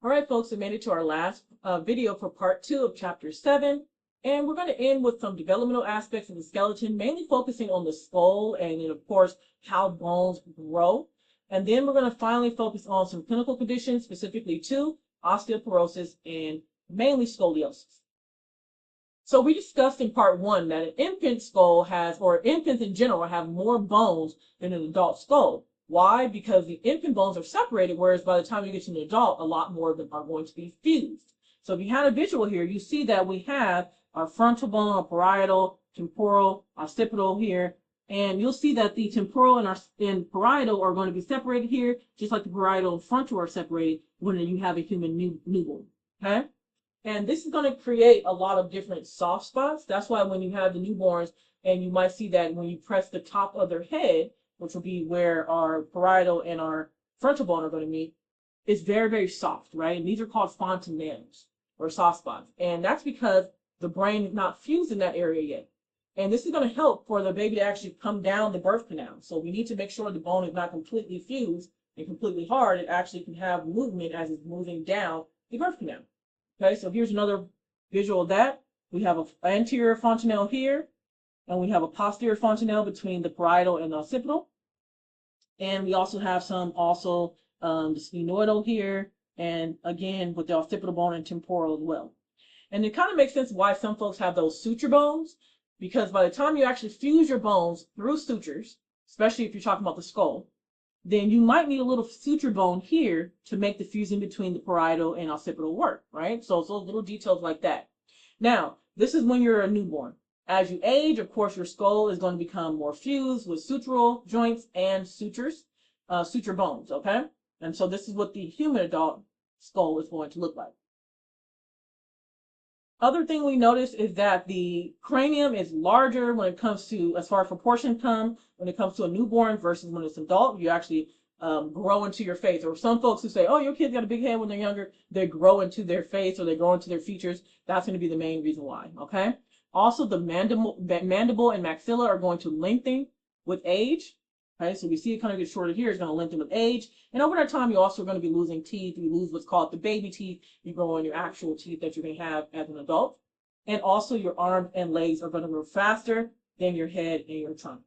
All right, folks, we made it to our last video for part 2 of chapter 7. And we're going to end with some developmental aspects of the skeleton, mainly focusing on the skull and then, of course, how bones grow. And then we're going to finally focus on some clinical conditions, specifically two, osteoporosis and mainly scoliosis. So we discussed in part 1 that an infant skull has, or infants in general, have more bones than an adult skull. Why? Because the infant bones are separated, whereas by the time you get to an adult, a lot more of them are going to be fused. So if you had a visual here, you see that we have our frontal bone, our parietal, temporal, occipital here, and you'll see that the temporal and parietal are going to be separated here, just like the parietal and frontal are separated when you have a human newborn. Okay? And this is going to create a lot of different soft spots. That's why when you have the newborns, and you might see that when you press the top of their head, which will be where our parietal and our frontal bone are going to meet, is very, very soft, right? And these are called fontanelles or soft spots. And that's because the brain is not fused in that area yet. And this is going to help for the baby to actually come down the birth canal. So we need to make sure the bone is not completely fused and completely hard. It actually can have movement as it's moving down the birth canal. Okay, so here's another visual of that. We have an anterior fontanelle here, and we have a posterior fontanelle between the parietal and the occipital. And we also have some the sphenoidal here, and again with the occipital bone and temporal as well. And it kind of makes sense why some folks have those suture bones, because by the time you actually fuse your bones through sutures, especially if you're talking about the skull, then you might need a little suture bone here to make the fusion between the parietal and occipital work, right? So it's those little details like that. Now, this is when you're a newborn. As you age, of course, your skull is going to become more fused with sutural joints and sutures, suture bones, okay? And so this is what the human adult skull is going to look like. Other thing we notice is that the cranium is larger when it comes to, as far as proportion when it comes to a newborn versus when it's adult. You actually grow into your face. Or some folks who say, oh, your kid's got a big head when they're younger, they grow into their face or they grow into their features. That's going to be the main reason why, okay? Also, the mandible and maxilla are going to lengthen with age. Okay, so we see it kind of get shorter here. It's going to lengthen with age. And over that time, you're also going to be losing teeth. You lose what's called the baby teeth. You grow on your actual teeth that you're going to have as an adult. And also your arms and legs are going to grow faster than your head and your trunk.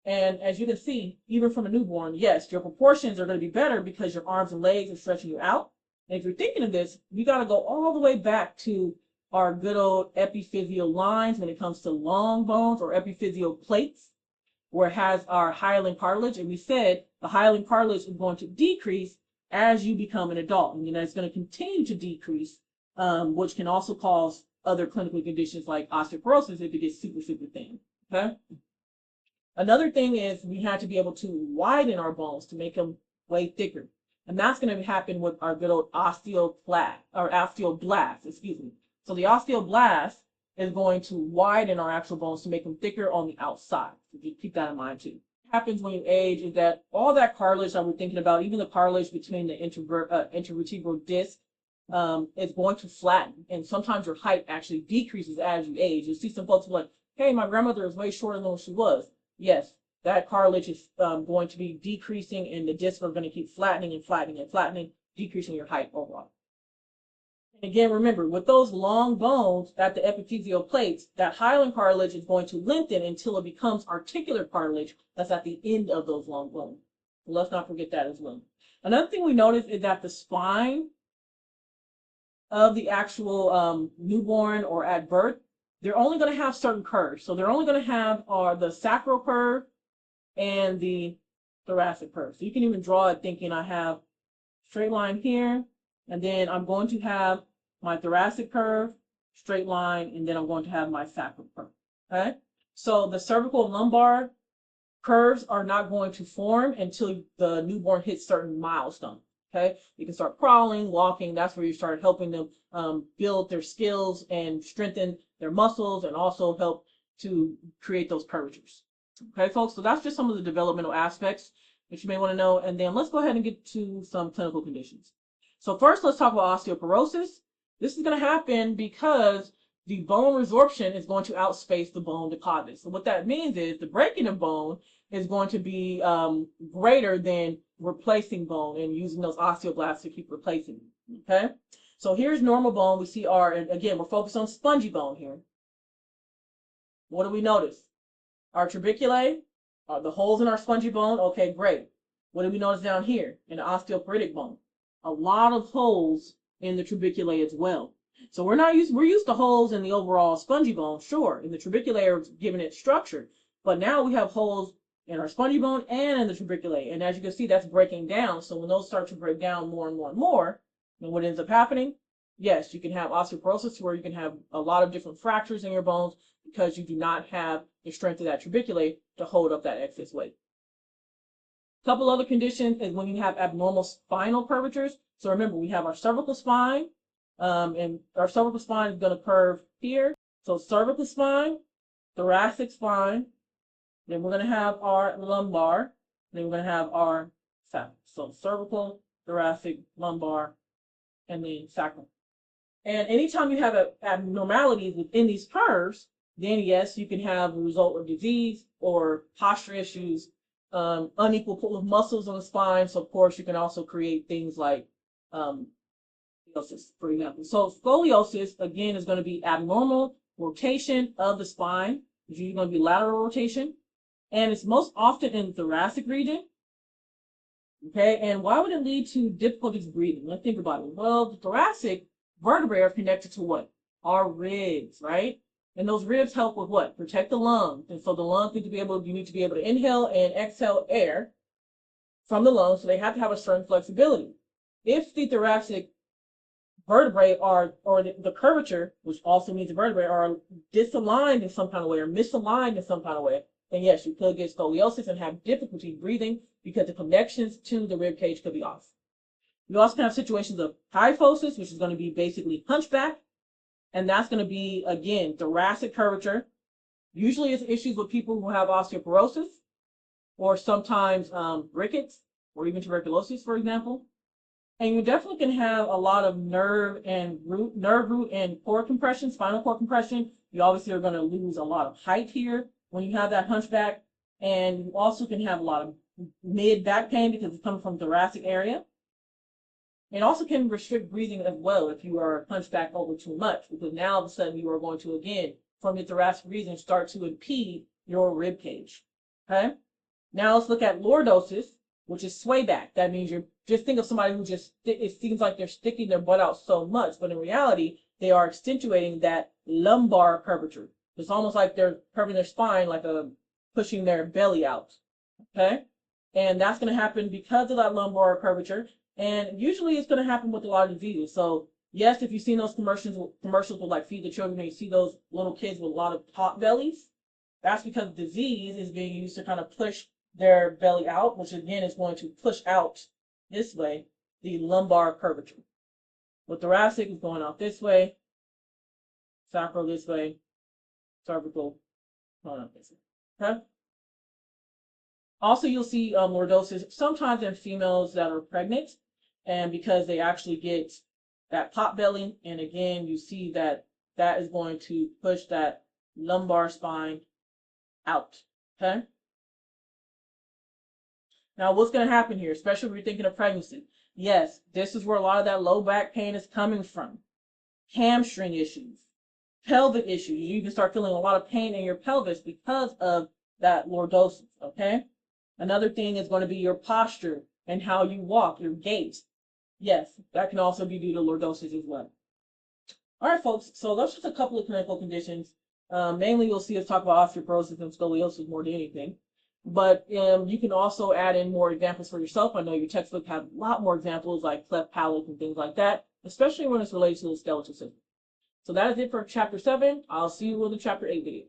And as you can see, even from a newborn, yes, your proportions are going to be better because your arms and legs are stretching you out. And if you're thinking of this, you got to go all the way back to our good old epiphyseal lines when it comes to long bones or epiphyseal plates, where it has our hyaline cartilage. And we said the hyaline cartilage is going to decrease as you become an adult. And it's going to continue to decrease, which can also cause other clinical conditions like osteoporosis if it gets super, super thin. Okay. Another thing is we had to be able to widen our bones to make them way thicker. And that's going to happen with our good old osteoblast, excuse me. So the osteoblast is going to widen our actual bones to make them thicker on the outside. So just keep that in mind too. What happens when you age is that all that cartilage that we're thinking about, even the cartilage between the intervertebral disc, is going to flatten. And sometimes your height actually decreases as you age. You'll see some folks like, hey, my grandmother is way shorter than what she was. Yes, that cartilage is going to be decreasing, and the discs are going to keep flattening and flattening and flattening, decreasing your height overall. And again, remember, with those long bones at the epiphyseal plates, that hyaline cartilage is going to lengthen until it becomes articular cartilage that's at the end of those long bones. So let's not forget that as well. Another thing we notice is that the spine of the actual newborn or at birth, they're only going to have certain curves. So they're only going to have the sacral curve and the thoracic curve. So you can even draw it thinking I have straight line here, and then I'm going to have my thoracic curve, straight line, and then I'm going to have my sacral curve. Okay? So the cervical and lumbar curves are not going to form until the newborn hits certain milestones. Okay, you can start crawling, walking. That's where you start helping them build their skills and strengthen their muscles, and also help to create those curvatures. Okay, folks. So that's just some of the developmental aspects that you may want to know. And then let's go ahead and get to some clinical conditions. So first, let's talk about osteoporosis. This is going to happen because the bone resorption is going to outspace the bone deposit. So what that means is the breaking of bone is going to be greater than replacing bone and using those osteoblasts to keep replacing. Okay, so here's normal bone. We see our, and again, we're focused on spongy bone here. What do we notice? Our trabeculae, the holes in our spongy bone. Okay, great. What do we notice down here in the osteoporotic bone? A lot of holes in the trabeculae as well. So we're used to holes in the overall spongy bone, sure, in the trabeculae are giving it structure, but now we have holes in our spongy bone and in the trabeculae, and as you can see, that's breaking down. So when those start to break down more and more and more, then what ends up happening? Yes, you can have osteoporosis where you can have a lot of different fractures in your bones because you do not have the strength of that trabeculae to hold up that excess weight. A couple other conditions is when you have abnormal spinal curvatures. So remember, we have our cervical spine, and our cervical spine is going to curve here. So cervical spine, thoracic spine, then we're going to have our lumbar, then we're going to have our sacrum. So cervical, thoracic, lumbar, and then sacrum. And anytime you have abnormalities within these curves, then yes, you can have a result of disease or posture issues, unequal pull of muscles on the spine. So of course, you can also create things like scoliosis, for example. So scoliosis, again, is going to be abnormal rotation of the spine. It's usually going to be lateral rotation. And it's most often in the thoracic region. Okay, and why would it lead to difficulties breathing? Let's think about it. Well, the thoracic vertebrae are connected to what? Our ribs, right? And those ribs help with what? Protect the lungs. And so the lungs need to be able to inhale and exhale air from the lungs. So they have to have a certain flexibility. If the thoracic vertebrae are, or the curvature, which also means the vertebrae, are disaligned in some kind of way or misaligned in some kind of way, then yes, you could get scoliosis and have difficulty breathing because the connections to the rib cage could be off. You also can have situations of kyphosis, which is going to be basically hunchback. And that's going to be, again, thoracic curvature. Usually it's issues with people who have osteoporosis or sometimes rickets or even tuberculosis, for example. And you definitely can have a lot of nerve root and cord compression, spinal cord compression. You obviously are going to lose a lot of height here when you have that hunchback. And you also can have a lot of mid back pain because it's coming from the thoracic area. It also can restrict breathing as well if you are hunchback over too much, because now all of a sudden you are going to, again, from your thoracic region, start to impede your rib cage. Okay? Now let's look at lordosis, which is sway back. That means you're just think of somebody who it seems like they're sticking their butt out so much, but in reality, they are accentuating that lumbar curvature. It's almost like they're curving their spine, like pushing their belly out. Okay? And that's going to happen because of that lumbar curvature. And usually it's going to happen with a lot of diseases. So yes, if you've seen those commercials with like Feed the Children, and you see those little kids with a lot of pot bellies, that's because disease is being used to kind of push their belly out, which again is going to push out this way, the lumbar curvature. With thoracic is going out this way, sacral this way, cervical going out this way. Okay? Also, you'll see lordosis sometimes in females that are pregnant, and because they actually get that pot belly, and again, you see that that is going to push that lumbar spine out. Okay? Now, what's going to happen here, especially if you're thinking of pregnancy? Yes, this is where a lot of that low back pain is coming from. Hamstring issues, pelvic issues. You can start feeling a lot of pain in your pelvis because of that lordosis. Okay? Another thing is going to be your posture and how you walk, your gait. Yes, that can also be due to lordosis as well. All right, folks, so that's just a couple of clinical conditions. Mainly, you'll see us talk about osteoporosis and scoliosis more than anything. But you can also add in more examples for yourself. I know your textbook has a lot more examples like cleft palate and things like that, especially when it's related to the skeletal system. So that is it for Chapter 7. I'll see you in the Chapter 8 video.